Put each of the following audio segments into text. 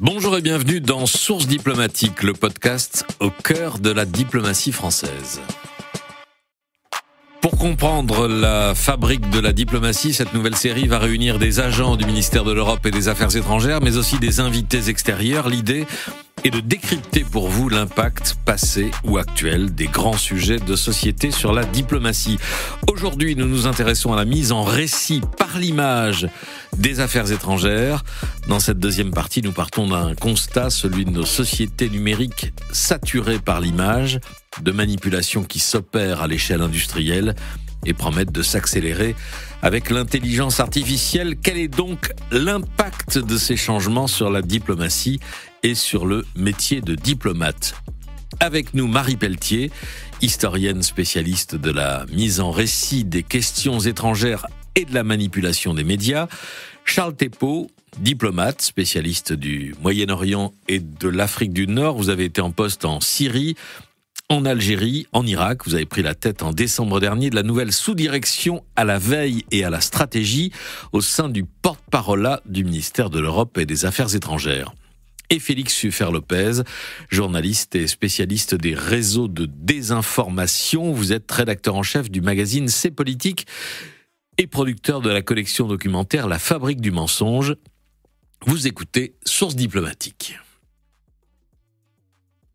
Bonjour et bienvenue dans Source diplomatique, le podcast au cœur de la diplomatie française. Pour comprendre la fabrique de la diplomatie, cette nouvelle série va réunir des agents du ministère de l'Europe et des Affaires étrangères, mais aussi des invités extérieurs. L'idée est de décrypter pour vous l'impact passé ou actuel des grands sujets de société sur la diplomatie. Aujourd'hui, nous nous intéressons à la mise en récit par l'image des affaires étrangères. Dans cette deuxième partie, nous partons d'un constat, celui de nos sociétés numériques saturées par l'image, de manipulations qui s'opèrent à l'échelle industrielle et promettent de s'accélérer avec l'intelligence artificielle. Quel est donc l'impact de ces changements sur la diplomatie et sur le métier de diplomate ? Avec nous, Marie Pelletier, historienne spécialiste de la mise en récit des questions étrangères et de la manipulation des médias. Charles Thépot, diplomate, spécialiste du Moyen-Orient et de l'Afrique du Nord. Vous avez été en poste en Syrie, en Algérie, en Irak. Vous avez pris la tête en décembre dernier de la nouvelle sous-direction à la veille et à la stratégie au sein du porte-parole du ministère de l'Europe et des Affaires étrangères. Et Félix Suffer-Lopez, journaliste et spécialiste des réseaux de désinformation. Vous êtes rédacteur en chef du magazine C'est Politique et producteur de la collection documentaire La Fabrique du mensonge. Vous écoutez Source diplomatique.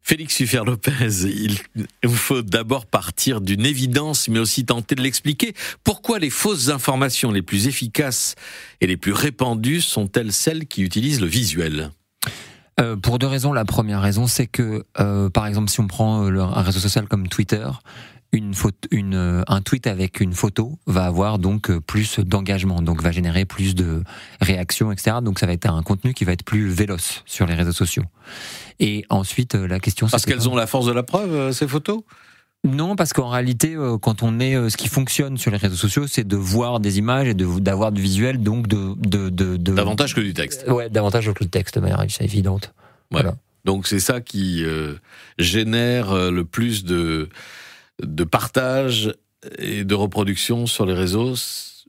Félix Suffer-Lopez, il vous faut d'abord partir d'une évidence, mais aussi tenter de l'expliquer. Pourquoi les fausses informations les plus efficaces et les plus répandues sont-elles celles qui utilisent le visuel ? Pour deux raisons. La première raison, c'est que, par exemple, si on prend un réseau social comme Twitter, un tweet avec une photo va avoir donc plus d'engagement, donc va générer plus de réactions, etc. Donc ça va être un contenu qui va être plus véloce sur les réseaux sociaux. Et ensuite, la question... Parce qu'elles ont la force de la preuve, ces photos ? Non, parce qu'en réalité, quand on est, ce qui fonctionne sur les réseaux sociaux, c'est de voir des images et d'avoir du visuel, donc davantage que du texte. Ouais, davantage que du texte, de manière évidente. Ouais. Voilà. Donc c'est ça qui génère le plus de partage et de reproduction sur les réseaux.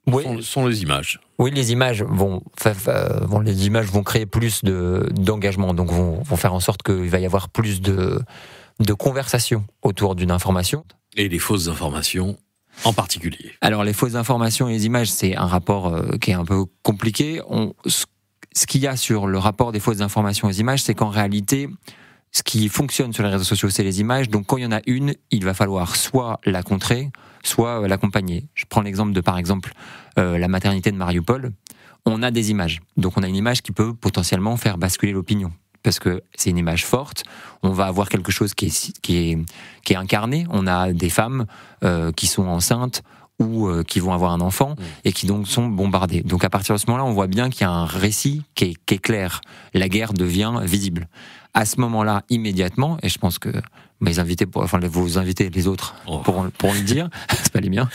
Oui. Sont les images. Oui, les images vont créer plus d'engagement, donc vont faire en sorte qu'il va y avoir plus de conversation autour d'une information. Et les fausses informations en particulier. Alors les fausses informations et les images, c'est un rapport qui est un peu compliqué. Ce qu'il y a sur le rapport des fausses informations et des images, c'est qu'en réalité, ce qui fonctionne sur les réseaux sociaux, c'est les images. Donc quand il y en a une, il va falloir soit la contrer, soit l'accompagner. Je prends l'exemple de, par exemple, la maternité de Mariupol. On a des images. Donc on a une image qui peut potentiellement faire basculer l'opinion. Parce que c'est une image forte, on va avoir quelque chose qui est incarné. On a des femmes qui sont enceintes ou qui vont avoir un enfant et qui donc sont bombardées. Donc à partir de ce moment-là, on voit bien qu'il y a un récit qui est clair. La guerre devient visible. À ce moment-là, immédiatement, et je pense que vos invités, les autres, pourront le dire, c'est pas les miens,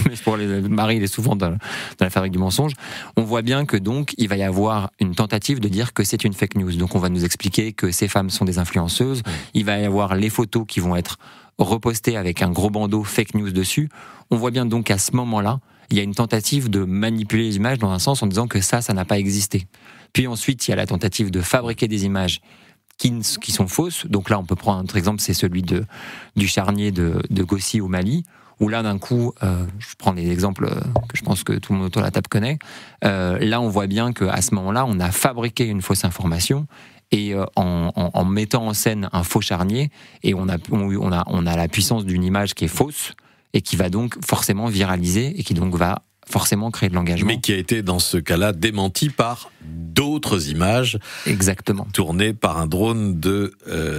mais pour Marie, il est souvent dans la fabrique du mensonge, on voit bien que donc, il va y avoir une tentative de dire que c'est une fake news. Donc on va nous expliquer que ces femmes sont des influenceuses, il va y avoir les photos qui vont être repostées avec un gros bandeau fake news dessus. On voit bien donc qu'à ce moment-là, il y a une tentative de manipuler les images dans un sens en disant que ça n'a pas existé. Puis ensuite, il y a la tentative de fabriquer des images qui sont fausses. Donc là, on peut prendre un autre exemple, c'est celui du charnier de Gossi au Mali, où là, d'un coup, je prends des exemples que je pense que tout le monde autour de la table connaît. Là, on voit bien qu'à ce moment-là, on a fabriqué une fausse information et en mettant en scène un faux charnier, et on a la puissance d'une image qui est fausse et qui va donc forcément viraliser et qui donc va forcément créer de l'engagement. Mais qui a été, dans ce cas-là, démenti par d'autres images. Exactement. Tournées par un drone de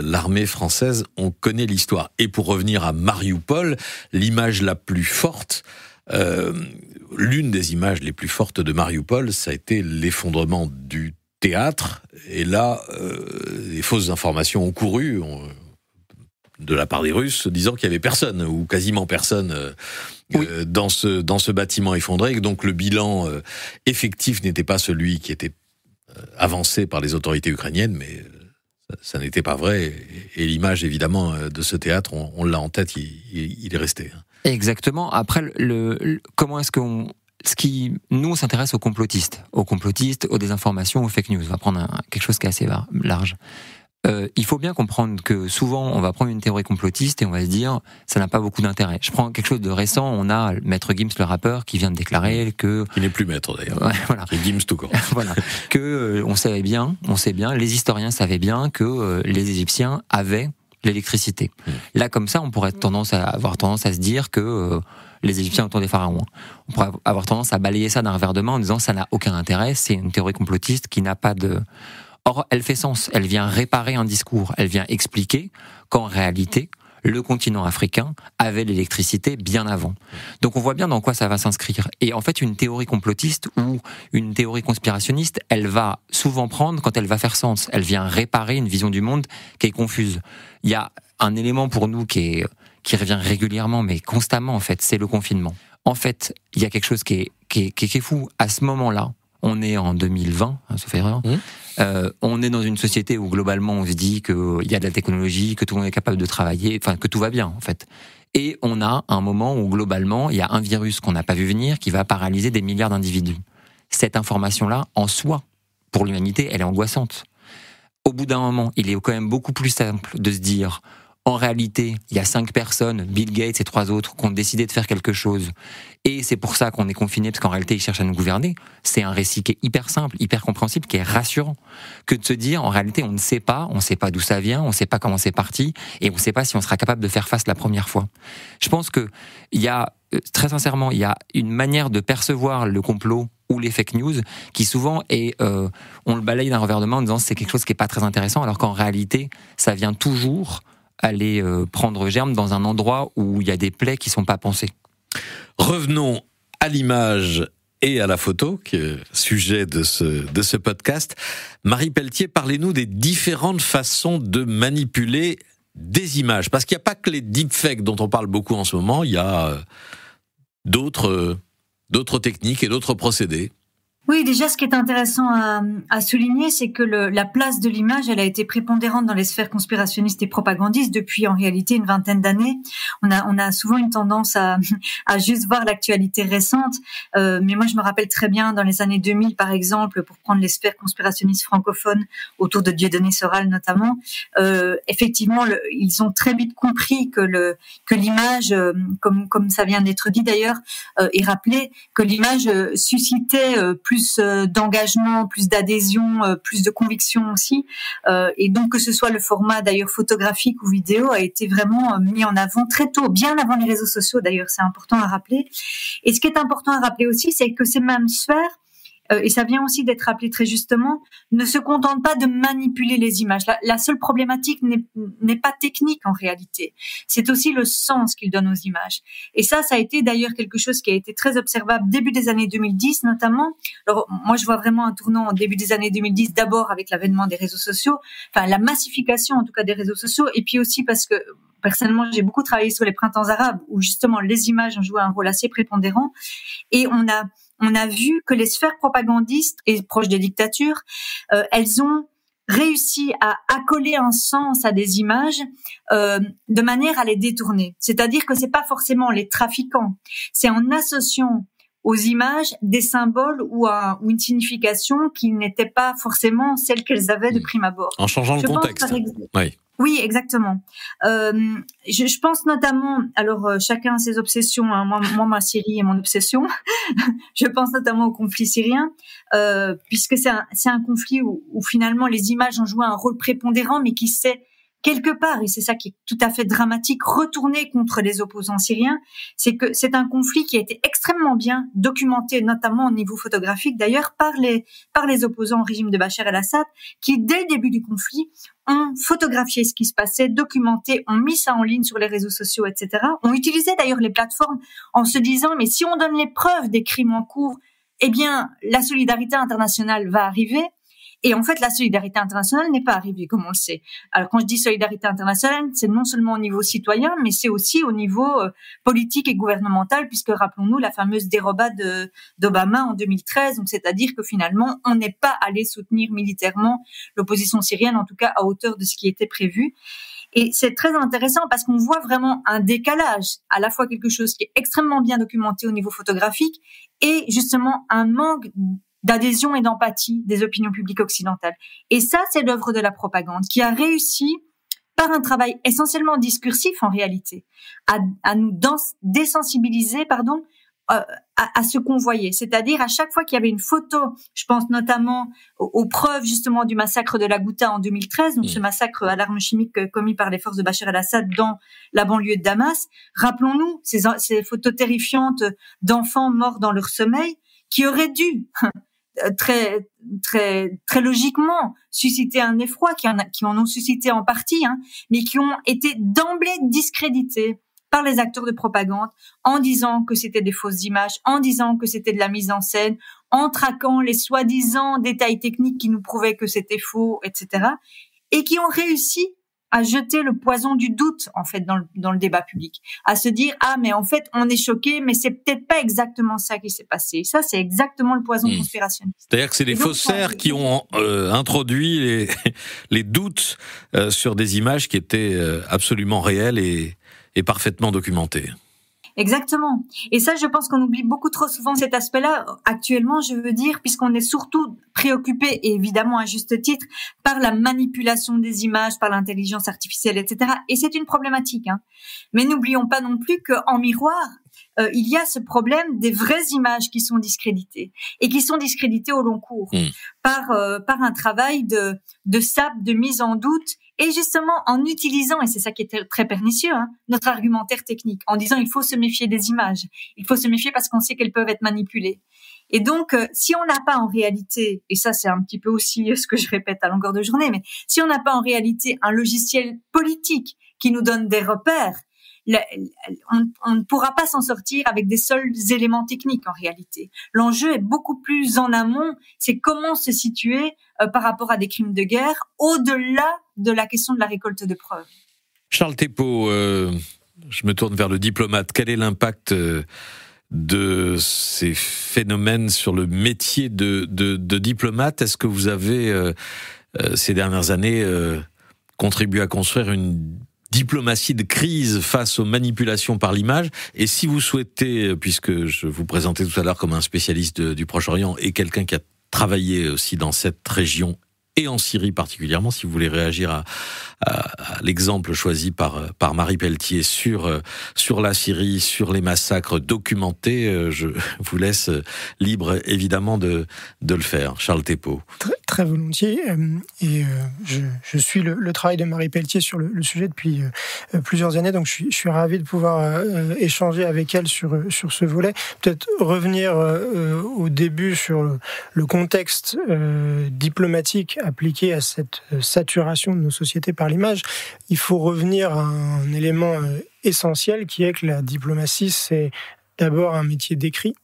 l'armée française. On connaît l'histoire. Et pour revenir à Mariupol, l'image la plus forte, l'une des images les plus fortes de Mariupol, ça a été l'effondrement du théâtre. Et là, les fausses informations ont couru de la part des Russes, disant qu'il y avait personne, ou quasiment personne, dans ce bâtiment effondré, et donc le bilan effectif n'était pas celui qui était avancé par les autorités ukrainiennes, mais ça n'était pas vrai, et l'image évidemment de ce théâtre, on l'a en tête, il est resté. Exactement. Après, comment est-ce qu'on Nous, on s'intéresse aux complotistes, aux désinformations, aux fake news. On va prendre quelque chose qui est assez large. Il faut bien comprendre que souvent, on va prendre une théorie complotiste et on va se dire, ça n'a pas beaucoup d'intérêt. Je prends quelque chose de récent. On a Maître Gims, le rappeur, qui vient de déclarer que... Il n'est plus maître, d'ailleurs. Ouais, voilà. C'est Gims tout court. Voilà. Que on sait bien, les historiens savaient bien que les Égyptiens avaient l'électricité. Là, comme ça, on pourrait avoir tendance à se dire que les Égyptiens autour des pharaons. On pourrait avoir tendance à balayer ça d'un revers de main en disant ça n'a aucun intérêt, c'est une théorie complotiste qui n'a pas de... Or, elle fait sens, elle vient réparer un discours, elle vient expliquer qu'en réalité, le continent africain avait l'électricité bien avant. Donc on voit bien dans quoi ça va s'inscrire. Et en fait, une théorie complotiste ou une théorie conspirationniste, elle va souvent prendre quand elle va faire sens. Elle vient réparer une vision du monde qui est confuse. Il y a un élément pour nous qui revient régulièrement, mais constamment en fait, c'est le confinement. En fait, il y a quelque chose qui est fou. À ce moment-là, on est en 2020, sauf erreur. On est dans une société où globalement on se dit qu'il y a de la technologie, que tout le monde est capable de travailler, enfin que tout va bien en fait. Et on a un moment où globalement il y a un virus qu'on n'a pas vu venir qui va paralyser des milliards d'individus. Cette information-là, en soi, pour l'humanité, elle est angoissante. Au bout d'un moment, il est quand même beaucoup plus simple de se dire... En réalité, il y a 5 personnes, Bill Gates et 3 autres, qui ont décidé de faire quelque chose. Et c'est pour ça qu'on est confinés, parce qu'en réalité, ils cherchent à nous gouverner. C'est un récit qui est hyper simple, hyper compréhensible, qui est rassurant. Que de se dire, en réalité, on ne sait pas d'où ça vient, on ne sait pas comment c'est parti, et on ne sait pas si on sera capable de faire face la première fois. Je pense que il y a, très sincèrement, il y a une manière de percevoir le complot ou les fake news qui souvent est, on le balaye d'un revers de main en disant c'est quelque chose qui est pas très intéressant, alors qu'en réalité, ça vient toujours aller prendre germe dans un endroit où il y a des plaies qui sont pas pensées. Revenons à l'image et à la photo, qui est sujet de ce podcast. Marie Pelletier, parlez-nous des différentes façons de manipuler des images. Parce qu'il n'y a pas que les deepfakes dont on parle beaucoup en ce moment, il y a d'autres techniques et d'autres procédés. Oui, déjà, ce qui est intéressant à souligner, c'est que la place de l'image, elle a été prépondérante dans les sphères conspirationnistes et propagandistes depuis, en réalité, une vingtaine d'années. On a souvent une tendance à juste voir l'actualité récente. Mais moi, je me rappelle très bien, dans les années 2000, par exemple, pour prendre les sphères conspirationnistes francophones, autour de Dieudonné Soral notamment, effectivement, ils ont très vite compris que l'image, comme ça vient d'être dit d'ailleurs, et rappelé, que l'image suscitait plus d'engagement, plus d'adhésion, plus de conviction aussi. Et donc que ce soit le format d'ailleurs photographique ou vidéo a été vraiment mis en avant très tôt, bien avant les réseaux sociaux d'ailleurs, c'est important à rappeler. Et ce qui est important à rappeler aussi, c'est que ces mêmes sphères, et ça vient aussi d'être rappelé très justement, ne se contentent pas de manipuler les images. La seule problématique n'est pas technique en réalité. C'est aussi le sens qu'ils donnent aux images. Et ça a été d'ailleurs quelque chose qui a été très observable début des années 2010 notamment. Alors moi je vois vraiment un tournant au début des années 2010, d'abord avec l'avènement des réseaux sociaux, enfin la massification en tout cas des réseaux sociaux, et puis aussi parce que personnellement j'ai beaucoup travaillé sur les printemps arabes où justement les images ont joué un rôle assez prépondérant, et on a vu que les sphères propagandistes et proches des dictatures, elles ont réussi à accoler un sens à des images de manière à les détourner. C'est-à-dire que c'est pas forcément les trafiquants, c'est en associant aux images des symboles ou une signification qui n'était pas forcément celle qu'elles avaient de prime abord. En changeant le contexte. Oui. Oui, exactement. Je pense notamment, alors chacun a ses obsessions, hein. Moi, ma Syrie est mon obsession. Je pense notamment au conflit syrien, puisque c'est un conflit où finalement les images ont joué un rôle prépondérant, mais qui s'est quelque part, et c'est ça qui est tout à fait dramatique, retourné contre les opposants syriens. C'est que c'est un conflit qui a été extrêmement bien documenté, notamment au niveau photographique d'ailleurs, par les opposants au régime de Bachar el-Assad, qui dès le début du conflit ont photographié ce qui se passait, documenté, ont mis ça en ligne sur les réseaux sociaux, etc. On utilisait d'ailleurs les plateformes en se disant, mais si on donne les preuves des crimes en cours, eh bien, la solidarité internationale va arriver. Et en fait, la solidarité internationale n'est pas arrivée, comme on le sait. Alors, quand je dis solidarité internationale, c'est non seulement au niveau citoyen, mais c'est aussi au niveau politique et gouvernemental, puisque rappelons-nous la fameuse dérobade d'Obama en 2013. Donc, c'est-à-dire que finalement, on n'est pas allé soutenir militairement l'opposition syrienne, en tout cas à hauteur de ce qui était prévu. Et c'est très intéressant parce qu'on voit vraiment un décalage, à la fois quelque chose qui est extrêmement bien documenté au niveau photographique et justement un manque d'adhésion et d'empathie des opinions publiques occidentales. Et ça, c'est l'œuvre de la propagande qui a réussi, par un travail essentiellement discursif en réalité, à nous désensibiliser, à ce qu'on voyait. C'est-à-dire, à chaque fois qu'il y avait une photo, je pense notamment aux preuves justement du massacre de la Ghouta en 2013, donc ce massacre à l'arme chimique commis par les forces de Bachar el-Assad dans la banlieue de Damas. Rappelons-nous ces photos terrifiantes d'enfants morts dans leur sommeil qui auraient dû très logiquement susciter un effroi, qui en ont suscité en partie, mais qui ont été d'emblée discrédités par les acteurs de propagande en disant que c'était des fausses images, en disant que c'était de la mise en scène, en traquant les soi-disant détails techniques qui nous prouvaient que c'était faux, etc. Et qui ont réussi à jeter le poison du doute, en fait, dans le débat public. À se dire, mais en fait, on est choqué, mais c'est peut-être pas exactement ça qui s'est passé. Ça, c'est exactement le poison conspirationniste. C'est-à-dire que c'est les faussaires qui ont introduit les doutes sur des images qui étaient absolument réelles et parfaitement documentées. Exactement. Et ça, je pense qu'on oublie beaucoup trop souvent cet aspect-là. Actuellement, je veux dire, puisqu'on est surtout préoccupé, et évidemment à juste titre, par la manipulation des images, par l'intelligence artificielle, etc. Et c'est une problématique. Mais n'oublions pas non plus qu'en miroir, il y a ce problème des vraies images qui sont discréditées et qui sont discréditées au long cours par un travail de sape, de mise en doute. Et justement, en utilisant, et c'est ça qui est très pernicieux, notre argumentaire technique, en disant il faut se méfier des images, il faut se méfier parce qu'on sait qu'elles peuvent être manipulées. Et donc, si on n'a pas en réalité, et ça c'est un petit peu aussi ce que je répète à longueur de journée, mais si on n'a pas en réalité un logiciel politique qui nous donne des repères, on ne pourra pas s'en sortir avec des seuls éléments techniques en réalité. L'enjeu est beaucoup plus en amont, c'est comment se situer par rapport à des crimes de guerre, au-delà de la question de la récolte de preuves. Charles Thépot, je me tourne vers le diplomate. Quel est l'impact de ces phénomènes sur le métier de diplomate? Est-ce que vous avez, ces dernières années, contribué à construire une diplomatie de crise face aux manipulations par l'image? Et si vous souhaitez, puisque je vous présentais tout à l'heure comme un spécialiste du Proche-Orient et quelqu'un qui a travaillé aussi dans cette région et en Syrie particulièrement, si vous voulez réagir à l'exemple choisi par Marie Pelletier sur la Syrie, sur les massacres documentés, je vous laisse libre évidemment de le faire. Charles Thépot. Très volontiers. Je suis le travail de Marie Pelletier sur le sujet depuis plusieurs années, donc je suis ravi de pouvoir échanger avec elle sur ce volet. Peut-être revenir au début sur le contexte diplomatique appliqué à cette saturation de nos sociétés par l'image. Il faut revenir à un élément essentiel qui est que la diplomatie, c'est d'abord un métier d'écrit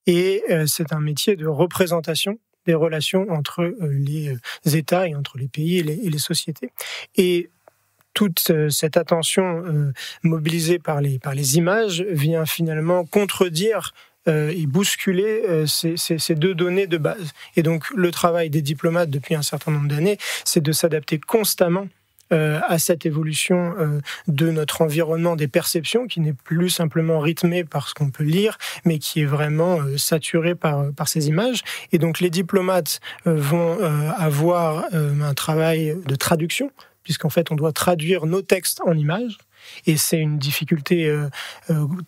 et c'est un métier de représentation des relations entre les États et entre les pays et les sociétés. Et toute cette attention mobilisée par les images vient finalement contredire et bousculer ces deux données de base. Et donc le travail des diplomates depuis un certain nombre d'années, c'est de s'adapter constamment à cette évolution de notre environnement des perceptions, qui n'est plus simplement rythmé par ce qu'on peut lire, mais qui est vraiment saturé par ces images. Et donc les diplomates vont avoir un travail de traduction, puisqu'en fait on doit traduire nos textes en images. Et c'est une difficulté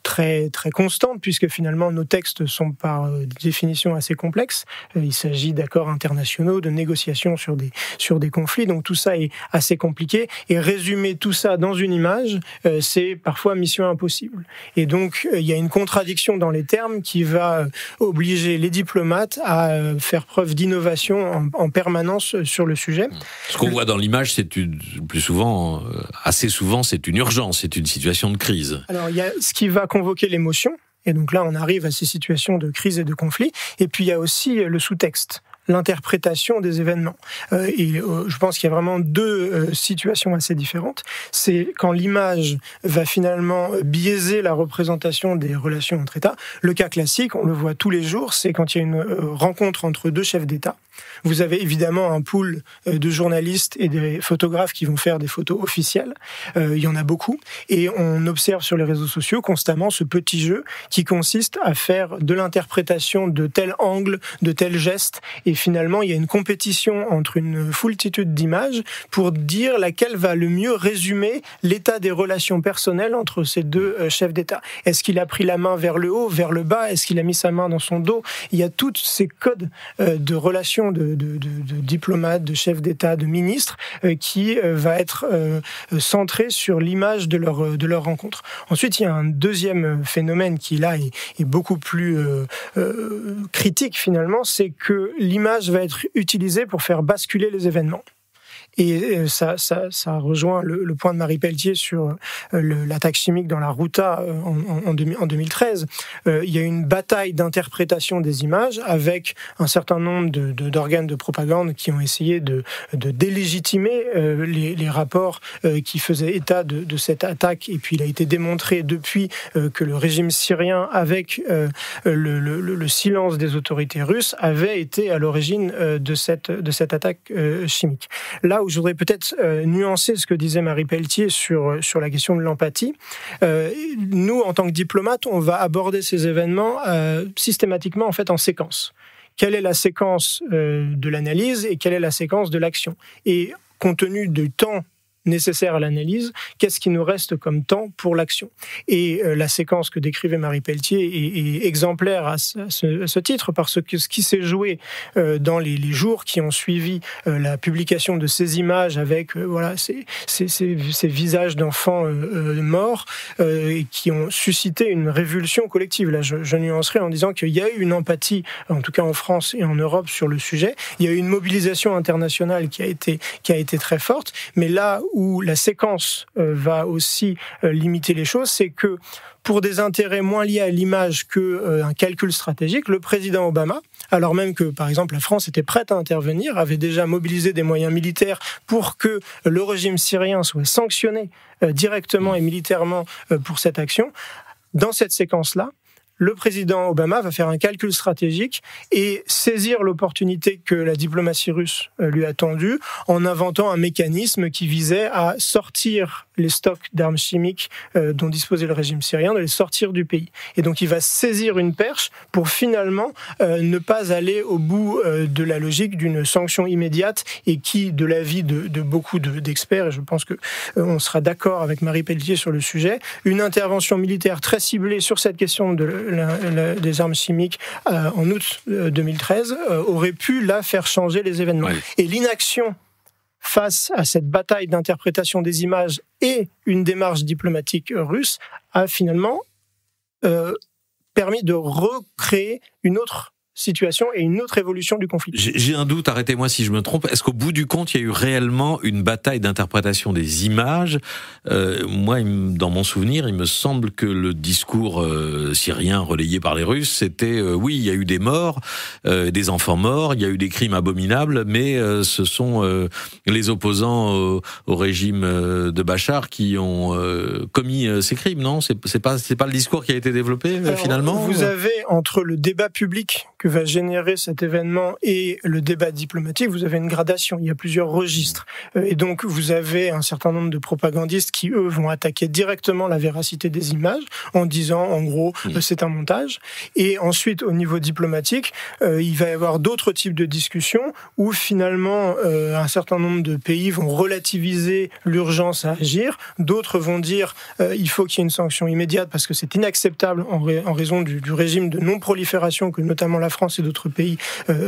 très, très constante, puisque finalement nos textes sont par définition assez complexes. Il s'agit d'accords internationaux, de négociations sur des conflits, donc tout ça est assez compliqué. Et résumer tout ça dans une image, c'est parfois mission impossible. Et donc il y a une contradiction dans les termes qui va obliger les diplomates à faire preuve d'innovation en permanence sur le sujet. Ce qu'on voit dans l'image, c'est assez souvent, c'est une urgence. C'est une situation de crise. Alors, il y a ce qui va convoquer l'émotion, et donc là, on arrive à ces situations de crise et de conflit, et puis il y a aussi le sous-texte, l'interprétation des événements. Je pense qu'il y a vraiment deux situations assez différentes. C'est quand l'image va finalement biaiser la représentation des relations entre États. Le cas classique, on le voit tous les jours, c'est quand il y a une rencontre entre deux chefs d'État, Vous avez évidemment un pool de journalistes et des photographes qui vont faire des photos officielles. Il y en a beaucoup. Et on observe sur les réseaux sociaux constamment ce petit jeu qui consiste à faire de l'interprétation de tel angle, de tel geste. Et finalement, il y a une compétition entre une foultitude d'images pour dire laquelle va le mieux résumer l'état des relations personnelles entre ces deux chefs d'État. Est-ce qu'il a pris la main vers le haut, vers le bas? Est-ce qu'il a mis sa main dans son dos? Il y a tous ces codes de relations de diplomates, de chefs d'État, de ministres qui va être centré sur l'image de leur rencontre. Ensuite, il y a un deuxième phénomène qui là est beaucoup plus critique finalement, c'est que l'image va être utilisée pour faire basculer les événements. Et ça rejoint le point de Marie Pelletier sur l'attaque chimique dans la Routa en 2013. Il y a une bataille d'interprétation des images avec un certain nombre d'organes de propagande qui ont essayé de délégitimer les rapports qui faisaient état de cette attaque. Et puis il a été démontré depuis que le régime syrien, avec le silence des autorités russes, avait été à l'origine de cette attaque chimique. Là où je voudrais peut-être nuancer ce que disait Marie Pelletier sur la question de l'empathie. Nous, en tant que diplomates, on va aborder ces événements systématiquement en fait en séquence. Quelle est la séquence de l'analyse et quelle est la séquence de l'action? Et compte tenu du temps nécessaire à l'analyse, qu'est-ce qui nous reste comme temps pour l'action? Et la séquence que décrivait Marie Pelletier est exemplaire à ce titre, parce que ce qui s'est joué dans les jours qui ont suivi la publication de ces images avec ces visages d'enfants morts et qui ont suscité une révulsion collective. Là, je nuancerai en disant qu'il y a eu une empathie, en tout cas en France et en Europe, sur le sujet. Il y a eu une mobilisation internationale qui a été très forte, mais là où la séquence va aussi limiter les choses, c'est que pour des intérêts moins liés à l'image qu'un calcul stratégique, le président Obama, alors même que, par exemple, la France était prête à intervenir, avait déjà mobilisé des moyens militaires pour que le régime syrien soit sanctionné directement et militairement pour cette action. Dans cette séquence-là, le président Obama va faire un calcul stratégique et saisir l'opportunité que la diplomatie russe lui a tendue en inventant un mécanisme qui visait à sortir les stocks d'armes chimiques dont disposait le régime syrien, de les sortir du pays. Et donc il va saisir une perche pour finalement ne pas aller au bout de la logique d'une sanction immédiate et qui, de l'avis de beaucoup d'experts, et je pense qu'on sera d'accord avec Marie Pelletier sur le sujet, une intervention militaire très ciblée sur cette question des armes chimiques en août 2013 aurait pu là faire changer les événements. Ouais. Et l'inaction face à cette bataille d'interprétation des images et une démarche diplomatique russe a finalement permis de recréer une autre situation et une autre évolution du conflit. J'ai un doute, arrêtez-moi si je me trompe. Est-ce qu'au bout du compte, il y a eu réellement une bataille d'interprétation des images? Moi, dans mon souvenir, il me semble que le discours syrien relayé par les Russes, c'était oui, il y a eu des morts, des enfants morts, il y a eu des crimes abominables, mais ce sont les opposants au régime de Bachar qui ont commis ces crimes, non? C'est pas le discours qui a été développé finalement? Vous avez entre le débat public que va générer cet événement et le débat diplomatique, vous avez une gradation, il y a plusieurs registres. Et donc, vous avez un certain nombre de propagandistes qui, eux, vont attaquer directement la véracité des images en disant, en gros, c'est un montage. Et ensuite, au niveau diplomatique, il va y avoir d'autres types de discussions où, finalement, un certain nombre de pays vont relativiser l'urgence à agir. D'autres vont dire, il faut qu'il y ait une sanction immédiate parce que c'est inacceptable en raison du régime de non-prolifération que notamment la France et d'autres pays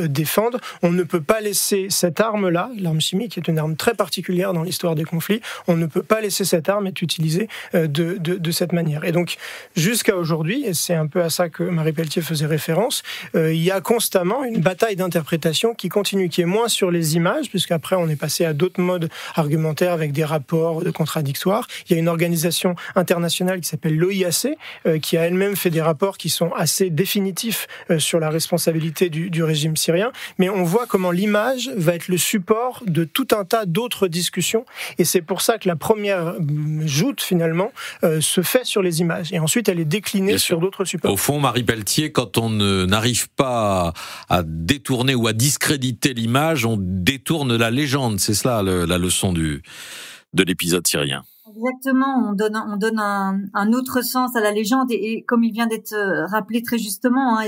défendent. On ne peut pas laisser cette arme-là, l'arme chimique est une arme très particulière dans l'histoire des conflits, on ne peut pas laisser cette arme être utilisée de cette manière. Et donc, jusqu'à aujourd'hui, et c'est un peu à ça que Marie Pelletier faisait référence, il y a constamment une bataille d'interprétation qui continue, qui est moins sur les images, puisqu'après on est passé à d'autres modes argumentaires avec des rapports contradictoires. Il y a une organisation internationale qui s'appelle l'OIAC, qui a elle-même fait des rapports qui sont assez définitifs sur la responsabilité responsabilité du régime syrien, mais on voit comment l'image va être le support de tout un tas d'autres discussions, et c'est pour ça que la première joute, finalement, se fait sur les images, et ensuite elle est déclinée sur d'autres supports. Au fond, Marie Pelletier, quand on n'arrive pas à détourner ou à discréditer l'image, on détourne la légende. C'est cela la leçon de l'épisode syrien. Exactement, on donne un autre sens à la légende, et comme il vient d'être rappelé très justement,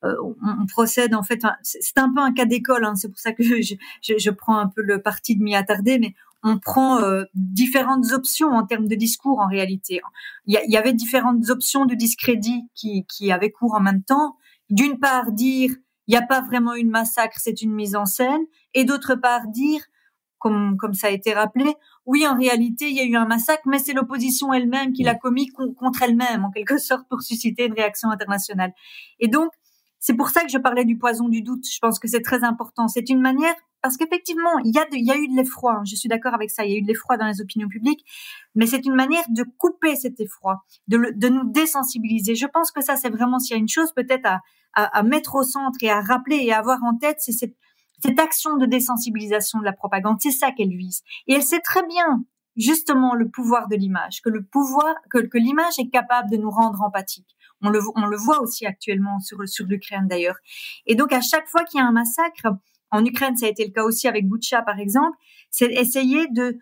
on procède en fait. C'est un peu un cas d'école, c'est pour ça que je prends un peu le parti de m'y attarder, mais on prend différentes options en termes de discours en réalité. Il y avait différentes options de discrédit qui avaient cours en même temps. D'une part, dire il n'y a pas vraiment une massacre, c'est une mise en scène, et d'autre part dire, comme ça a été rappelé, oui, en réalité, il y a eu un massacre, mais c'est l'opposition elle-même qui l'a commis contre elle-même, en quelque sorte, pour susciter une réaction internationale. Et donc, c'est pour ça que je parlais du poison du doute. Je pense que c'est très important. C'est une manière, parce qu'effectivement, il y a eu de l'effroi. Je suis d'accord avec ça. Il y a eu de l'effroi dans les opinions publiques, mais c'est une manière de couper cet effroi, de nous désensibiliser. Je pense que ça, c'est vraiment, s'il y a une chose peut-être à mettre au centre et à rappeler et à avoir en tête, c'est cette action de désensibilisation de la propagande. C'est ça qu'elle vise. Et elle sait très bien, justement, le pouvoir de l'image, que l'image est capable de nous rendre empathiques. On le voit aussi actuellement sur l'Ukraine d'ailleurs. Et donc, à chaque fois qu'il y a un massacre, en Ukraine, ça a été le cas aussi avec Boutcha, par exemple, c'est essayer de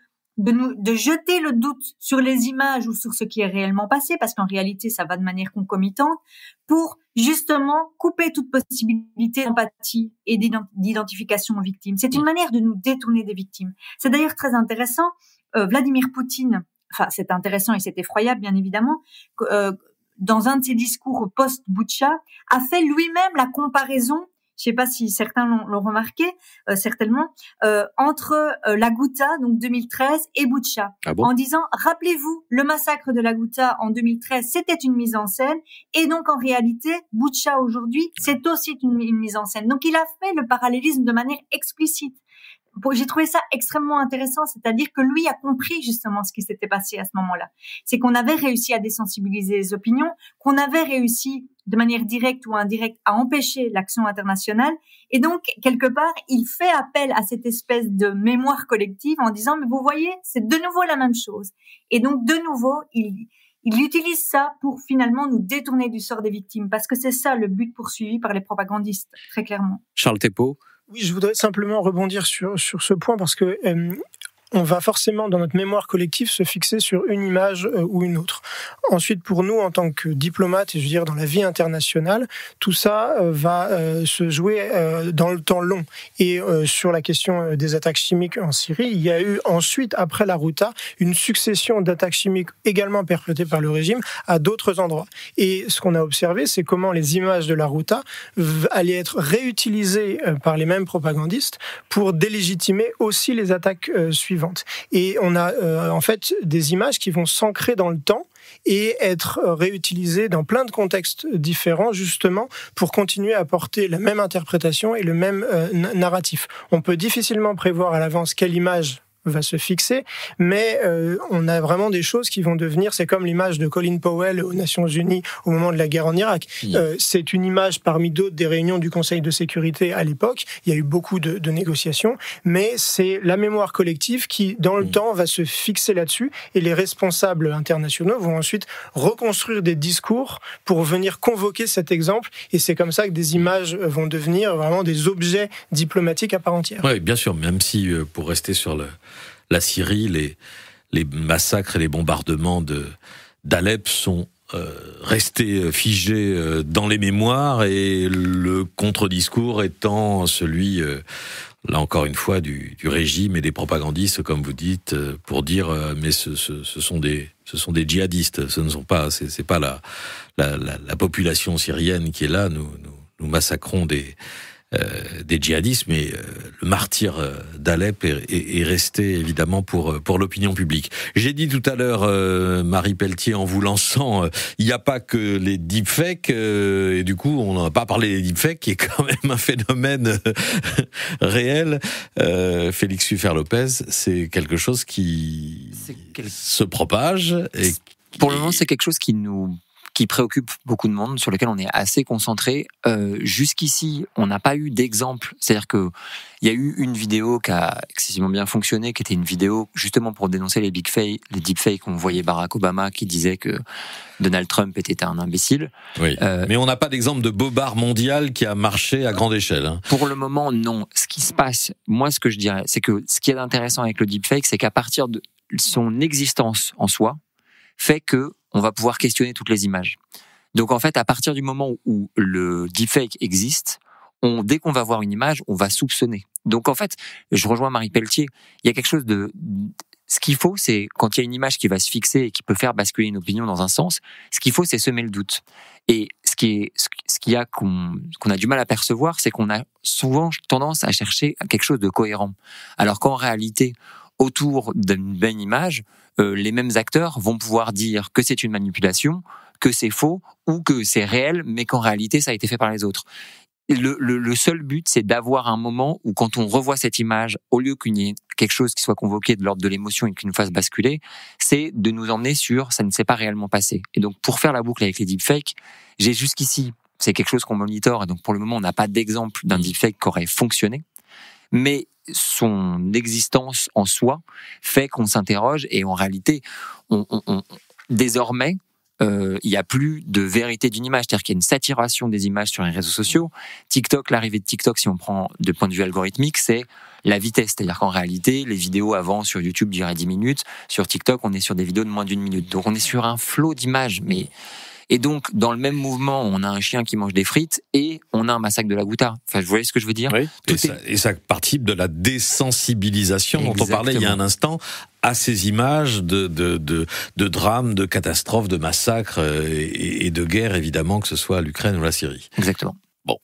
jeter le doute sur les images ou sur ce qui est réellement passé, parce qu'en réalité, ça va de manière concomitante, pour justement couper toute possibilité d'empathie et d'identification aux victimes. C'est une manière de nous détourner des victimes. C'est d'ailleurs très intéressant. Vladimir Poutine, c'est intéressant et c'est effroyable, bien évidemment, dans un de ses discours post-Boutcha, a fait lui-même la comparaison, je ne sais pas si certains l'ont remarqué, certainement, entre la Ghouta, donc 2013, et Boutcha, en disant, rappelez-vous, le massacre de la Ghouta en 2013, c'était une mise en scène, et donc en réalité, Boutcha aujourd'hui, c'est aussi une mise en scène. Donc il a fait le parallélisme de manière explicite. J'ai trouvé ça extrêmement intéressant, c'est-à-dire que lui a compris justement ce qui s'était passé à ce moment-là. C'est qu'on avait réussi à désensibiliser les opinions, qu'on avait réussi de manière directe ou indirecte à empêcher l'action internationale, et donc quelque part il fait appel à cette espèce de mémoire collective en disant mais vous voyez, c'est de nouveau la même chose. Et donc de nouveau il utilise ça pour finalement nous détourner du sort des victimes, parce que c'est ça le but poursuivi par les propagandistes, très clairement. Charles Thépaut. Oui, je voudrais simplement rebondir sur ce point, parce que on va forcément, dans notre mémoire collective, se fixer sur une image ou une autre. Ensuite, pour nous, en tant que diplomates, et je veux dire dans la vie internationale, tout ça va se jouer dans le temps long. Et sur la question des attaques chimiques en Syrie, il y a eu ensuite, après la Ghouta, une succession d'attaques chimiques également perpétrées par le régime à d'autres endroits. Et ce qu'on a observé, c'est comment les images de la Ghouta allaient être réutilisées par les mêmes propagandistes pour délégitimer aussi les attaques suivantes. Et on a en fait des images qui vont s'ancrer dans le temps et être réutilisées dans plein de contextes différents, justement pour continuer à porter la même interprétation et le même narratif. On peut difficilement prévoir à l'avance quelle image va se fixer, mais on a vraiment des choses qui vont devenir, c'est comme l'image de Colin Powell aux Nations Unies au moment de la guerre en Irak. C'est une image parmi d'autres des réunions du Conseil de sécurité à l'époque. Il y a eu beaucoup de négociations, mais c'est la mémoire collective qui, dans le temps, va se fixer là-dessus, et les responsables internationaux vont ensuite reconstruire des discours pour venir convoquer cet exemple, et c'est comme ça que des images vont devenir vraiment des objets diplomatiques à part entière. Oui, bien sûr, même si, pour rester sur la Syrie, les massacres et les bombardements d'Alep sont restés figés dans les mémoires, et le contre-discours étant celui, là encore une fois, du régime et des propagandistes, comme vous dites, pour dire mais ce sont des djihadistes, ce ne sont pas, c'est pas la population syrienne qui est là, nous massacrons des djihadistes, mais le martyr d'Alep est resté évidemment pour l'opinion publique. J'ai dit tout à l'heure, Marie Pelletier, en vous lançant, il n'y a pas que les deepfakes, et du coup on n'en a pas parlé des deepfakes, qui est quand même un phénomène réel. Félix Uffer-Lopez, c'est quelque chose qui se propage. Et pour le moment, c'est quelque chose qui qui préoccupe beaucoup de monde, sur lequel on est assez concentré. Jusqu'ici, on n'a pas eu d'exemple. C'est-à-dire que il y a eu une vidéo qui a excessivement bien fonctionné, qui était une vidéo justement pour dénoncer les deepfakes. On voyait Barack Obama qui disait que Donald Trump était un imbécile. Oui. Mais on n'a pas d'exemple de bobard mondial qui a marché à grande échelle. Hein. Pour le moment, non. Ce qui se passe, moi, ce que je dirais, c'est que ce qui est intéressant avec le deepfake, c'est qu'à partir de son existence en soi, fait que on va pouvoir questionner toutes les images. Donc en fait, à partir du moment où le deepfake existe, dès qu'on va voir une image, on va soupçonner. Donc en fait, je rejoins Marie Pelletier, il y a quelque chose de... Ce qu'il faut, c'est quand il y a une image qui va se fixer et qui peut faire basculer une opinion dans un sens, ce qu'il faut, c'est semer le doute. Et ce qu'il y a qu'on a du mal à percevoir, c'est qu'on a souvent tendance à chercher quelque chose de cohérent. Alors qu'en réalité, autour d'une belle image, les mêmes acteurs vont pouvoir dire que c'est une manipulation, que c'est faux ou que c'est réel, mais qu'en réalité, ça a été fait par les autres. Le seul but, c'est d'avoir un moment où, quand on revoit cette image, au lieu qu'il y ait quelque chose qui soit convoqué de l'ordre de l'émotion et qui nous fasse basculer, c'est de nous emmener sur ça ne s'est pas réellement passé. Et donc, pour faire la boucle avec les deepfakes, j'ai jusqu'ici, c'est quelque chose qu'on monitore, et donc pour le moment, on n'a pas d'exemple d'un deepfake qui aurait fonctionné. Mais son existence en soi fait qu'on s'interroge, et en réalité, désormais, il n'y a plus de vérité d'une image, c'est-à-dire qu'il y a une saturation des images sur les réseaux sociaux. TikTok, l'arrivée de TikTok, si on prend de point de vue algorithmique, c'est la vitesse, c'est-à-dire qu'en réalité, les vidéos avant sur YouTube duraient 10 minutes, sur TikTok, on est sur des vidéos de moins d'une minute. Donc on est sur un flot d'images, Et donc, dans le même mouvement, on a un chien qui mange des frites et on a un massacre de la Ghouta. Enfin, vous voyez ce que je veux dire ? Oui. Et ça participe de la désensibilisation dont on parlait il y a un instant, à ces images de drames, de catastrophes, de massacres et de guerres, évidemment, que ce soit l'Ukraine ou la Syrie. Exactement. Bon.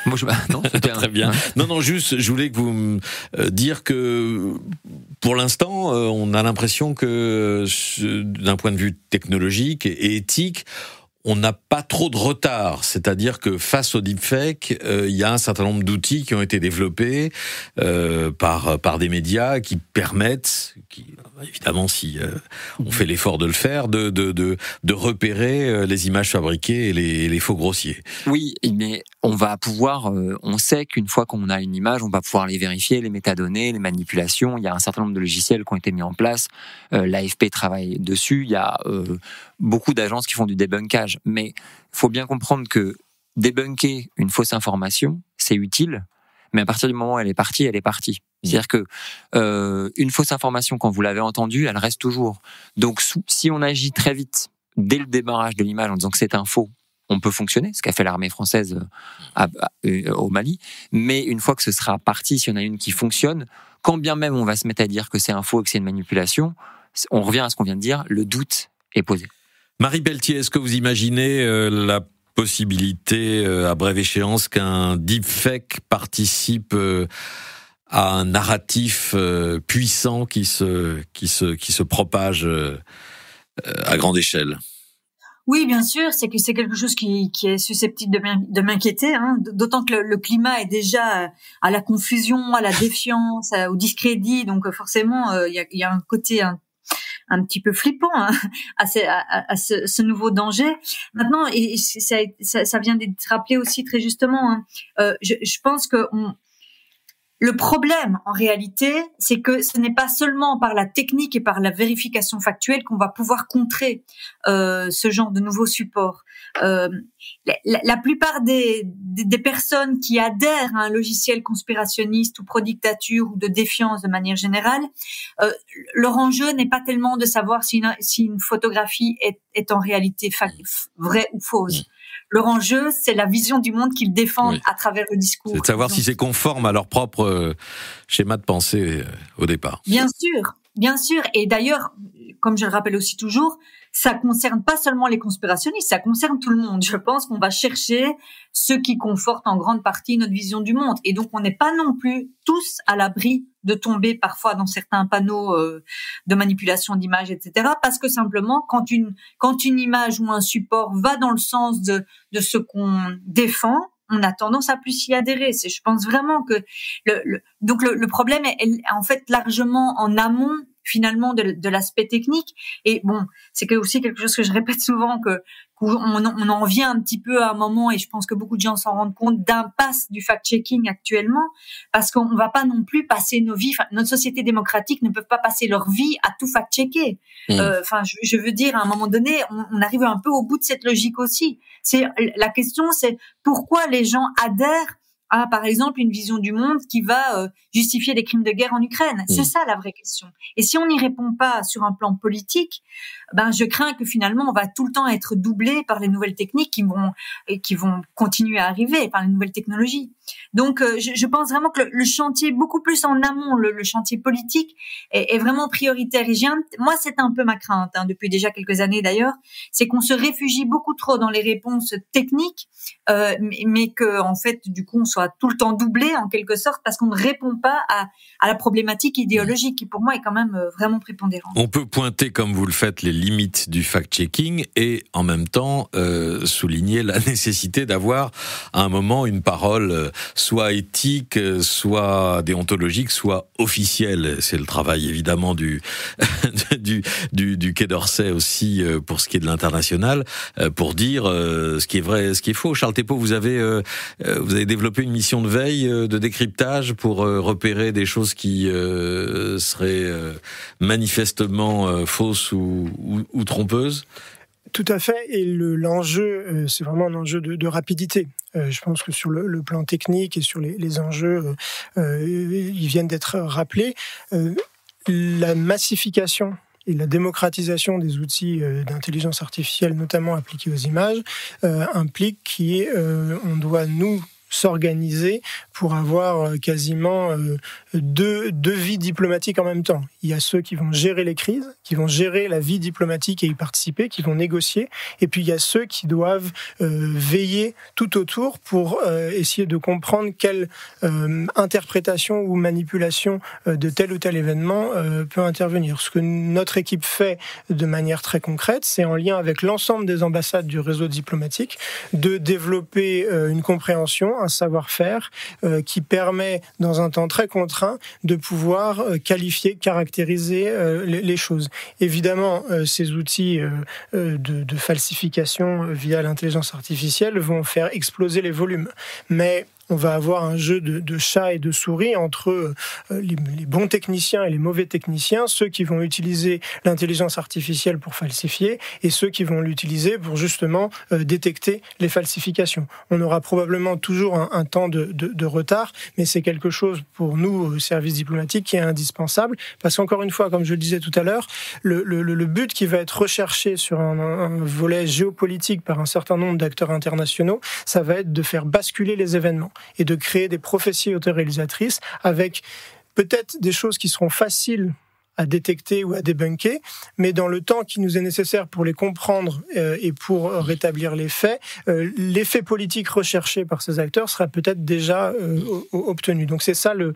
Moi, non, c'était très bien. Ouais. Non, juste, je voulais que vous me dire que, pour l'instant, on a l'impression que, d'un point de vue technologique et éthique, on n'a pas trop de retard, c'est-à-dire que face au deepfake, il y a un certain nombre d'outils qui ont été développés par des médias qui permettent, évidemment si on fait l'effort de le faire, de repérer les images fabriquées et les faux grossiers. Oui, mais on va pouvoir, on sait qu'une fois qu'on a une image, on va pouvoir les vérifier, les métadonnées, les manipulations. Il y a un certain nombre de logiciels qui ont été mis en place. L'AFP travaille dessus. Il y a beaucoup d'agences qui font du débunkage. Mais il faut bien comprendre que débunker une fausse information, c'est utile, mais à partir du moment où elle est partie, elle est partie. C'est-à-dire que une fausse information, quand vous l'avez entendue, elle reste toujours. Donc, si on agit très vite, dès le démarrage de l'image, en disant que c'est un faux, on peut fonctionner, ce qu'a fait l'armée française au Mali. Mais une fois que ce sera parti, si on a une qui fonctionne, quand bien même on va se mettre à dire que c'est un faux et que c'est une manipulation, on revient à ce qu'on vient de dire, le doute est posé. Marie Pelletier, est-ce que vous imaginez la possibilité, à brève échéance, qu'un deepfake participe à un narratif puissant qui se propage à grande échelle? Oui, bien sûr, c'est quelque chose qui est susceptible de m'inquiéter, hein, d'autant que le climat est déjà à la confusion, à la défiance, au discrédit, donc forcément il y a un côté un petit peu flippant, hein, à ce nouveau danger. Maintenant, et ça vient d'être rappelé aussi très justement, hein, je pense que le problème, en réalité, c'est que ce n'est pas seulement par la technique et par la vérification factuelle qu'on va pouvoir contrer ce genre de nouveaux supports. La plupart des personnes qui adhèrent à un logiciel conspirationniste ou pro-dictature ou de défiance de manière générale, leur enjeu n'est pas tellement de savoir si une photographie est en réalité vraie ou fausse. Leur enjeu, c'est la vision du monde qu'ils défendent à travers le discours. C'est de savoir si c'est conforme à leur propre schéma de pensée au départ. Bien sûr. Et d'ailleurs, comme je le rappelle aussi toujours, ça concerne pas seulement les conspirationnistes, ça concerne tout le monde. Je pense qu'on va chercher ce qui conforte en grande partie notre vision du monde. Et donc, on n'est pas non plus tous à l'abri de tomber parfois dans certains panneaux de manipulation d'images, etc. Parce que simplement, quand une image ou un support va dans le sens de ce qu'on défend, on a tendance à plus y adhérer. Je pense vraiment que le problème est en fait largement en amont finalement de l'aspect technique. Et bon, c'est aussi quelque chose que je répète souvent, qu'on en vient un petit peu à un moment, et je pense que beaucoup de gens s'en rendent compte, d'impasse du fact-checking actuellement, parce qu'on va pas non plus passer nos vies, notre société démocratique ne peut pas passer leur vie à tout fact-checker. Je veux dire, à un moment donné, on arrive un peu au bout de cette logique aussi. La question, c'est pourquoi les gens adhèrent à, par exemple, une vision du monde qui va justifier des crimes de guerre en Ukraine. C'est ça la vraie question. Et si on n'y répond pas sur un plan politique, je crains que finalement on va tout le temps être doublé par les nouvelles techniques qui vont continuer à arriver, par les nouvelles technologies. Donc je pense vraiment que le chantier, beaucoup plus en amont, le chantier politique est vraiment prioritaire. Et moi, c'est un peu ma crainte, depuis déjà quelques années d'ailleurs, c'est qu'on se réfugie beaucoup trop dans les réponses techniques, mais que en fait du coup on soit tout le temps doublé en quelque sorte, parce qu'on ne répond pas à la problématique idéologique qui pour moi est quand même vraiment prépondérante. On peut pointer, comme vous le faites, les limites du fact-checking et en même temps souligner la nécessité d'avoir à un moment une parole soit éthique, soit déontologique, soit officielle. C'est le travail évidemment du Quai d'Orsay aussi pour ce qui est de l'international, pour dire ce qui est vrai, ce qui est faux. Charles Thépot, vous avez développé une mission de veille, de décryptage pour repérer des choses qui seraient manifestement fausses ou trompeuses. Tout à fait, et l'enjeu, c'est vraiment un enjeu de rapidité. Je pense que sur le plan technique et sur les enjeux, ils viennent d'être rappelés. La massification et la démocratisation des outils d'intelligence artificielle, notamment appliqués aux images, implique qu'on doit s'organiser pour avoir quasiment deux vies diplomatiques en même temps. Il y a ceux qui vont gérer les crises, qui vont gérer la vie diplomatique et y participer, qui vont négocier, et puis il y a ceux qui doivent veiller tout autour pour essayer de comprendre quelle interprétation ou manipulation de tel ou tel événement peut intervenir. Ce que notre équipe fait de manière très concrète, c'est en lien avec l'ensemble des ambassades du réseau diplomatique, de développer une compréhension, un savoir-faire qui permet, dans un temps très contraint, de pouvoir qualifier, caractériser les choses. Évidemment, ces outils de falsification via l'intelligence artificielle vont faire exploser les volumes. Mais on va avoir un jeu de chat et de souris entre les bons techniciens et les mauvais techniciens, ceux qui vont utiliser l'intelligence artificielle pour falsifier et ceux qui vont l'utiliser pour justement détecter les falsifications. On aura probablement toujours un temps de retard, mais c'est quelque chose pour nous, services diplomatiques, qui est indispensable, parce qu'encore une fois, comme je le disais tout à l'heure, le but qui va être recherché sur un volet géopolitique par un certain nombre d'acteurs internationaux, ça va être de faire basculer les événements et de créer des prophéties autoréalisatrices avec peut-être des choses qui seront faciles à détecter ou à débunker, mais dans le temps qui nous est nécessaire pour les comprendre et pour rétablir les faits, l'effet politique recherché par ces acteurs sera peut-être déjà obtenu. Donc c'est ça le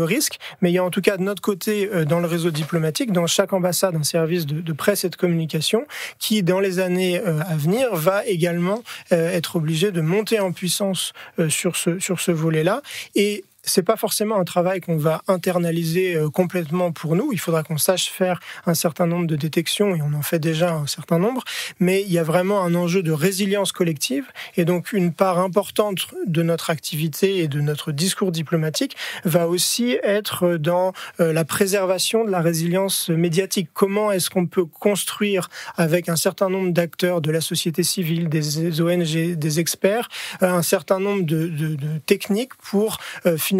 risque, mais il y a en tout cas de notre côté, dans le réseau diplomatique, dans chaque ambassade, un service de presse et de communication qui, dans les années à venir, va également être obligé de monter en puissance sur ce volet-là. Et c'est pas forcément un travail qu'on va internaliser complètement pour nous. Il faudra qu'on sache faire un certain nombre de détections, et on en fait déjà un certain nombre. Mais il y a vraiment un enjeu de résilience collective, et donc une part importante de notre activité et de notre discours diplomatique va aussi être dans la préservation de la résilience médiatique. Comment est-ce qu'on peut construire avec un certain nombre d'acteurs de la société civile, des ONG, des experts, un certain nombre de techniques pour finalement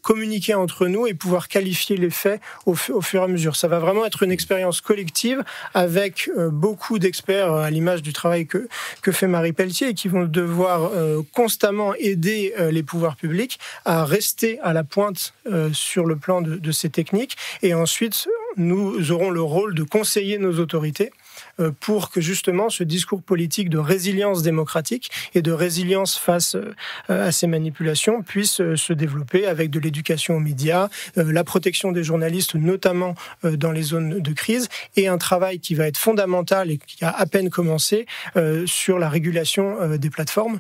communiquer entre nous et pouvoir qualifier les faits au fur et à mesure. Ça va vraiment être une expérience collective avec beaucoup d'experts à l'image du travail que fait Marie Pelletier, et qui vont devoir constamment aider les pouvoirs publics à rester à la pointe sur le plan de ces techniques. Et ensuite, nous aurons le rôle de conseiller nos autorités pour que justement ce discours politique de résilience démocratique et de résilience face à ces manipulations puisse se développer avec de l'éducation aux médias, la protection des journalistes, notamment dans les zones de crise, et un travail qui va être fondamental et qui a à peine commencé sur la régulation des plateformes.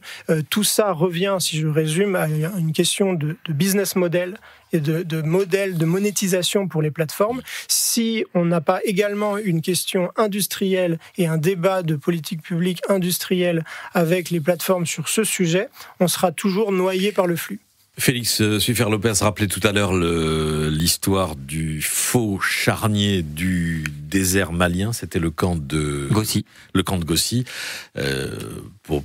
Tout ça revient, si je résume, à une question de business model et de modèles de monétisation pour les plateformes, si on n'a pas également une question industrielle et un débat de politique publique industrielle avec les plateformes sur ce sujet, on sera toujours noyé par le flux. Félix Sufer-Lopez rappelait tout à l'heure l'histoire du faux charnier du désert malien. C'était le camp de Gossi. Le camp de Gossi. Pour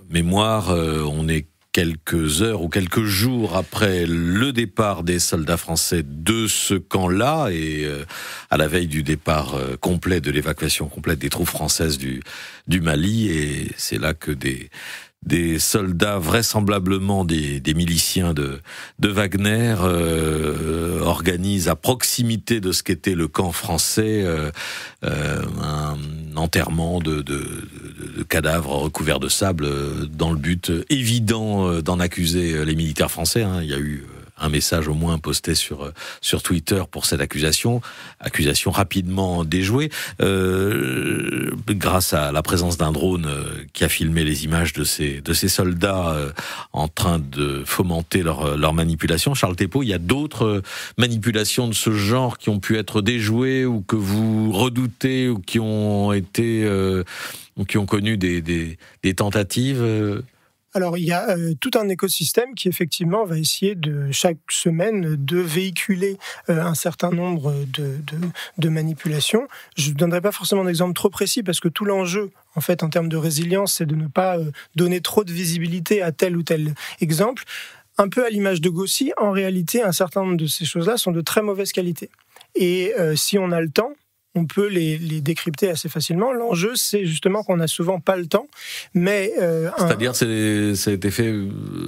mémoire, on est quelques heures ou quelques jours après le départ des soldats français de ce camp-là et à la veille du départ complet, de l'évacuation complète des troupes françaises du Mali. Et c'est là que des soldats, vraisemblablement des miliciens de Wagner, organisent à proximité de ce qu'était le camp français un enterrement de cadavres recouverts de sable dans le but évident d'en accuser les militaires français. Il y a eu un message au moins posté sur Twitter pour cette accusation rapidement déjouée, grâce à la présence d'un drone qui a filmé les images de ces soldats en train de fomenter leur manipulation. Charles Thépot, il y a d'autres manipulations de ce genre qui ont pu être déjouées ou que vous redoutez ou qui ont connu des tentatives Alors, il y a tout un écosystème qui, effectivement, va essayer chaque semaine de véhiculer un certain nombre de manipulations. Je ne donnerai pas forcément d'exemple trop précis parce que tout l'enjeu, en fait, en termes de résilience, c'est de ne pas donner trop de visibilité à tel ou tel exemple. Un peu à l'image de Gossi, en réalité, un certain nombre de ces choses-là sont de très mauvaise qualité. Et si on a le temps, on peut les décrypter assez facilement. L'enjeu, c'est justement qu'on n'a souvent pas le temps. Mais c'est-à-dire, ça a été fait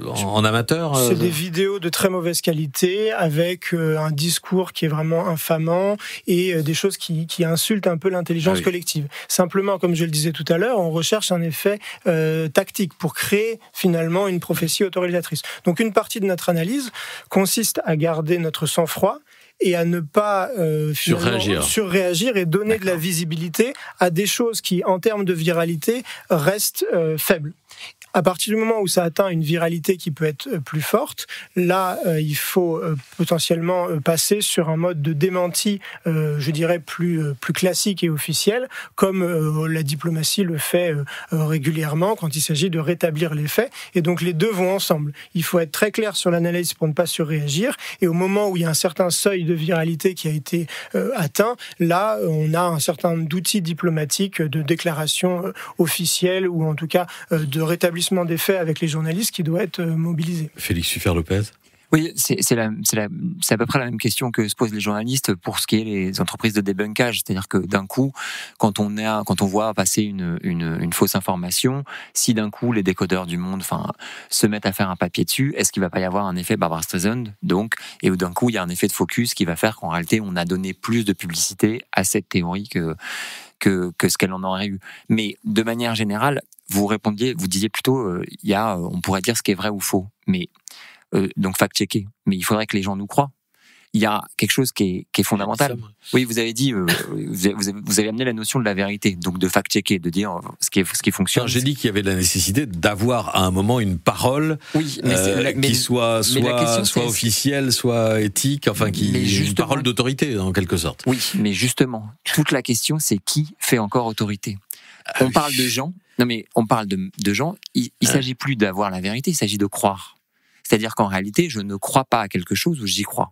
en amateur. C'est des vidéos de très mauvaise qualité avec un discours qui est vraiment infamant et des choses qui insultent un peu l'intelligence collective. Simplement, comme je le disais tout à l'heure, on recherche un effet tactique pour créer finalement une prophétie autoréalisatrice. Donc, une partie de notre analyse consiste à garder notre sang-froid et à ne pas surréagir et donner de la visibilité à des choses qui, en termes de viralité, restent faibles. À partir du moment où ça atteint une viralité qui peut être plus forte, là, il faut potentiellement passer sur un mode de démenti, je dirais, plus classique et officiel, comme la diplomatie le fait régulièrement quand il s'agit de rétablir les faits. Et donc, les deux vont ensemble. Il faut être très clair sur l'analyse pour ne pas surréagir. Et au moment où il y a un certain seuil de viralité qui a été atteint, là, on a un certain nombre d'outils diplomatiques de déclaration officielle ou en tout cas de rétablissement des faits avec les journalistes qui doit être mobilisé. Félix Sufer-Lopez. Oui, c'est à peu près la même question que se posent les journalistes pour ce qui est les entreprises de débunkage. C'est-à-dire que d'un coup, quand on voit passer une fausse information, si d'un coup les décodeurs du monde, se mettent à faire un papier dessus, est-ce qu'il va pas y avoir un effet Barbra Streisand, donc, et où d'un coup il y a un effet de focus qui va faire qu'en réalité on a donné plus de publicité à cette théorie que ce qu'elle en aurait eu. Mais de manière générale, vous disiez plutôt, on pourrait dire ce qui est vrai ou faux, mais donc fact-checker. Mais il faudrait que les gens nous croient. Il y a quelque chose qui est fondamental. Oui, vous avez dit, vous avez amené la notion de la vérité, donc de fact-checker, de dire ce qui fonctionne. J'ai dit qu'il y avait la nécessité d'avoir à un moment une parole qui soit officielle, soit éthique, une parole d'autorité en quelque sorte. Oui, mais justement, toute la question, c'est qui fait encore autorité. On parle de gens. Non, mais on parle de gens. Il s'agit plus d'avoir la vérité, il s'agit de croire. C'est-à-dire qu'en réalité, je ne crois pas à quelque chose où j'y crois.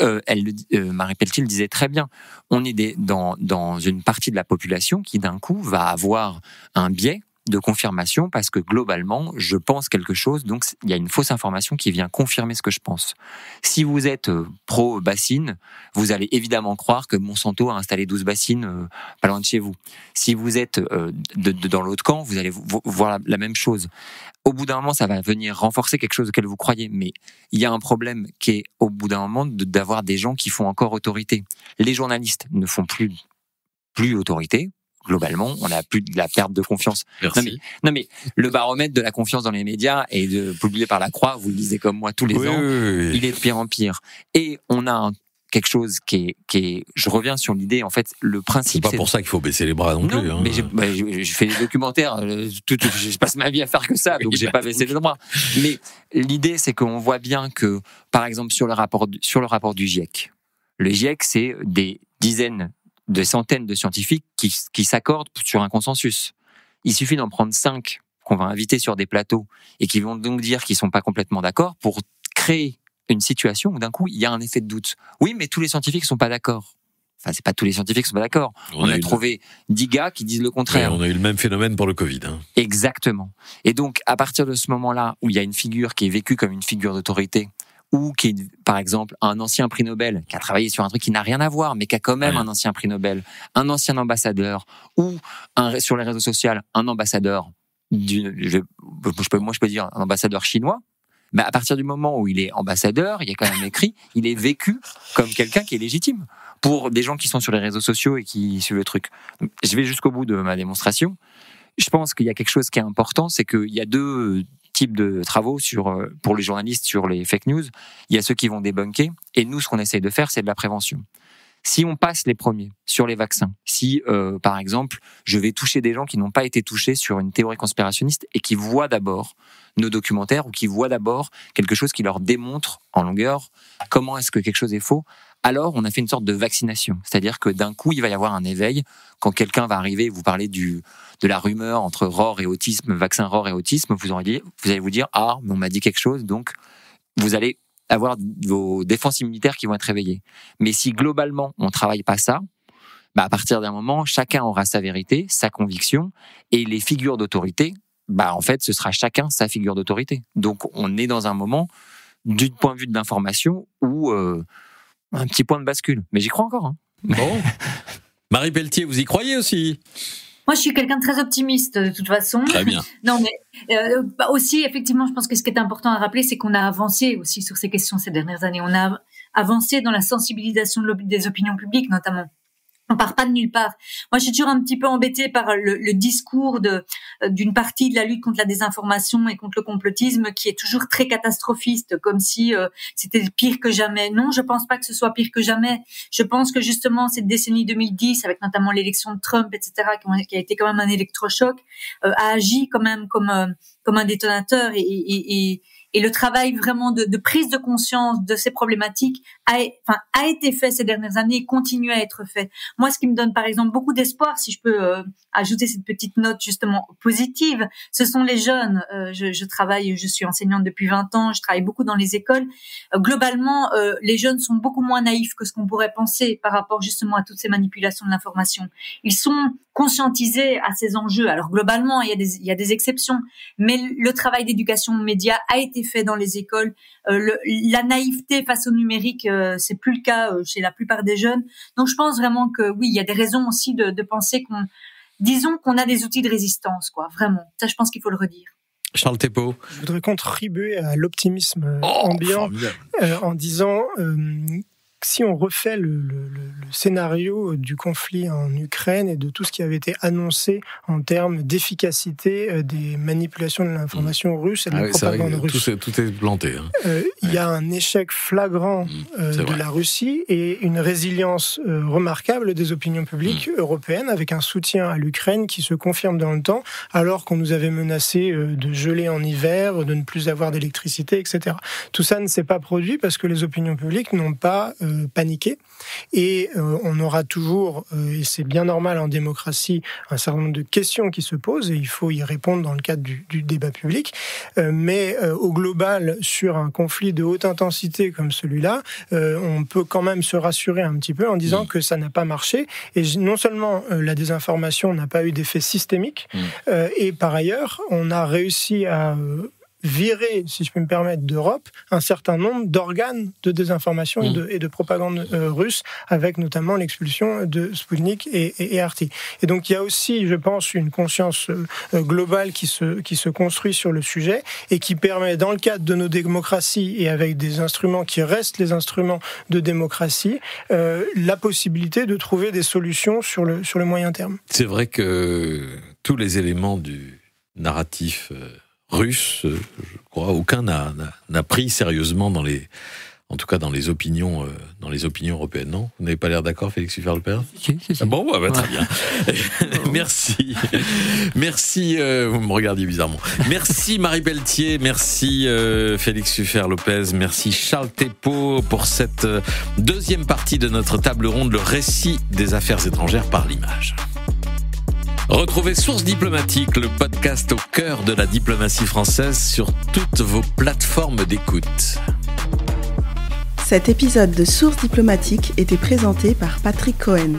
Marie Pelletier le disait très bien. On est dans une partie de la population qui, d'un coup, va avoir un biais de confirmation parce que globalement, je pense quelque chose, donc il y a une fausse information qui vient confirmer ce que je pense. Si vous êtes pro-bassine, vous allez évidemment croire que Monsanto a installé 12 bassines pas loin de chez vous. Si vous êtes dans l'autre camp, vous allez voir la même chose. Au bout d'un moment, ça va venir renforcer quelque chose auquel vous croyez, mais il y a un problème qui est, au bout d'un moment, d'avoir des gens qui font encore autorité. Les journalistes ne font plus autorité. Globalement, on n'a plus de la perte de confiance. Merci. Non mais le baromètre de la confiance dans les médias est publié par la Croix, vous le lisez comme moi tous les ans, il est de pire en pire. Et on a quelque chose qui est, je reviens sur l'idée, en fait, le principe. C'est pas pour ça qu'il faut baisser les bras non plus. Non, mais j'ai fait des documentaires, je passe ma vie à faire que ça, donc j'ai pas baissé les bras. Mais l'idée, c'est qu'on voit bien que, par exemple, sur le rapport du GIEC, le GIEC, c'est des dizaines, de centaines de scientifiques qui s'accordent sur un consensus. Il suffit d'en prendre 5 qu'on va inviter sur des plateaux et qui vont donc dire qu'ils sont pas complètement d'accord pour créer une situation où d'un coup il y a un effet de doute. Oui, mais tous les scientifiques sont pas d'accord. Enfin, c'est pas tous les scientifiques qui sont pas d'accord. On a trouvé 10 gars qui disent le contraire. Ouais, on a eu le même phénomène pour le Covid. Exactement. Et donc, à partir de ce moment-là, où il y a une figure qui est vécue comme une figure d'autorité, ou qui est, par exemple, un ancien prix Nobel, qui a travaillé sur un truc qui n'a rien à voir, mais qui a quand même un ancien prix Nobel, un ancien ambassadeur, ou sur les réseaux sociaux, un ambassadeur moi je peux dire un ambassadeur chinois, mais à partir du moment où il est ambassadeur, il y a quand même écrit, il est vécu comme quelqu'un qui est légitime pour des gens qui sont sur les réseaux sociaux et qui suivent le truc. Donc, je vais jusqu'au bout de ma démonstration. Je pense qu'il y a quelque chose qui est important, c'est qu'il y a 2 types de travaux pour les journalistes sur les fake news. Il y a ceux qui vont débunker, et nous, ce qu'on essaye de faire, c'est de la prévention. Si on passe les premiers sur les vaccins, si, par exemple, je vais toucher des gens qui n'ont pas été touchés sur une théorie conspirationniste et qui voient d'abord nos documentaires ou qui voient d'abord quelque chose qui leur démontre en longueur comment est-ce que quelque chose est faux, alors on a fait une sorte de vaccination. C'est-à-dire que d'un coup, il va y avoir un éveil. Quand quelqu'un va arriver et vous parler de la rumeur entre ROR et autisme, vaccin ROR et autisme, vous allez vous dire « Ah, mais on m'a dit quelque chose », donc vous allez avoir vos défenses immunitaires qui vont être réveillées. Mais si globalement on travaille pas ça, à partir d'un moment, chacun aura sa vérité, sa conviction, et les figures d'autorité, en fait, ce sera chacun sa figure d'autorité. Donc on est dans un moment, du point de vue de l'information, où un petit point de bascule. Mais j'y crois encore. Bon. Marie Pelletier, vous y croyez aussi ? Moi, je suis quelqu'un de très optimiste, de toute façon. Très bien. Non, mais aussi, effectivement, je pense que ce qui est important à rappeler, c'est qu'on a avancé aussi sur ces questions ces dernières années. On a avancé dans la sensibilisation des opinions publiques, notamment. On part pas de nulle part. Moi, je suis toujours un petit peu embêtée par le discours d'une partie de la lutte contre la désinformation et contre le complotisme qui est toujours très catastrophiste, comme si c'était pire que jamais. Non, je pense pas que ce soit pire que jamais. Je pense que justement cette décennie 2010, avec notamment l'élection de Trump, etc., qui a été quand même un électrochoc, a agi quand même comme un détonateur et le travail vraiment de prise de conscience de ces problématiques a été fait ces dernières années et continue à être fait. Moi, ce qui me donne par exemple beaucoup d'espoir, si je peux ajouter cette petite note justement positive, ce sont les jeunes. Je suis enseignante depuis 20 ans, je travaille beaucoup dans les écoles. Globalement, les jeunes sont beaucoup moins naïfs que ce qu'on pourrait penser par rapport justement à toutes ces manipulations de l'information. Ils sont conscientisés à ces enjeux. Alors globalement, il y a des exceptions, mais le travail d'éducation aux médias a été fait dans les écoles. La naïveté face au numérique, c'est plus le cas chez la plupart des jeunes. Donc je pense vraiment que oui, il y a des raisons aussi de penser qu'on a des outils de résistance, quoi. Vraiment. Ça, je pense qu'il faut le redire. Charles Thépot. Je voudrais contribuer à l'optimisme ambiant en disant si on refait le scénario du conflit en Ukraine et de tout ce qui avait été annoncé en termes d'efficacité des manipulations de l'information russe et de la propagande russe. Tout est planté. Il y a un échec flagrant de la Russie et une résilience remarquable des opinions publiques européennes avec un soutien à l'Ukraine qui se confirme dans le temps alors qu'on nous avait menacé de geler en hiver, de ne plus avoir d'électricité, etc. Tout ça ne s'est pas produit parce que les opinions publiques n'ont pas paniquer et on aura toujours, et c'est bien normal en démocratie, un certain nombre de questions qui se posent et il faut y répondre dans le cadre du débat public, mais au global, sur un conflit de haute intensité comme celui-là, on peut quand même se rassurer un petit peu en disant que ça n'a pas marché et non seulement la désinformation n'a pas eu d'effet systémique et par ailleurs, on a réussi à virer, si je peux me permettre, d'Europe, un certain nombre d'organes de désinformation et de propagande russe, avec notamment l'expulsion de Sputnik et RT. Et donc il y a aussi, je pense, une conscience globale qui se construit sur le sujet et qui permet, dans le cadre de nos démocraties et avec des instruments qui restent les instruments de démocratie, la possibilité de trouver des solutions sur le moyen terme. C'est vrai que tous les éléments du narratif russe, je crois, aucun n'a pris sérieusement En tout cas, dans les opinions européennes, non? Vous n'avez pas l'air d'accord, Félix Uffer-Lopez? Si. Bon, très bien. Merci. Merci, vous me regardiez bizarrement. Merci Marie Pelletier, merci Félix Uffer-Lopez, merci Charles Thépot pour cette deuxième partie de notre table ronde, le récit des affaires étrangères par l'image. Retrouvez Source Diplomatique, le podcast au cœur de la diplomatie française sur toutes vos plateformes d'écoute. Cet épisode de Source Diplomatique était présenté par Patrick Cohen.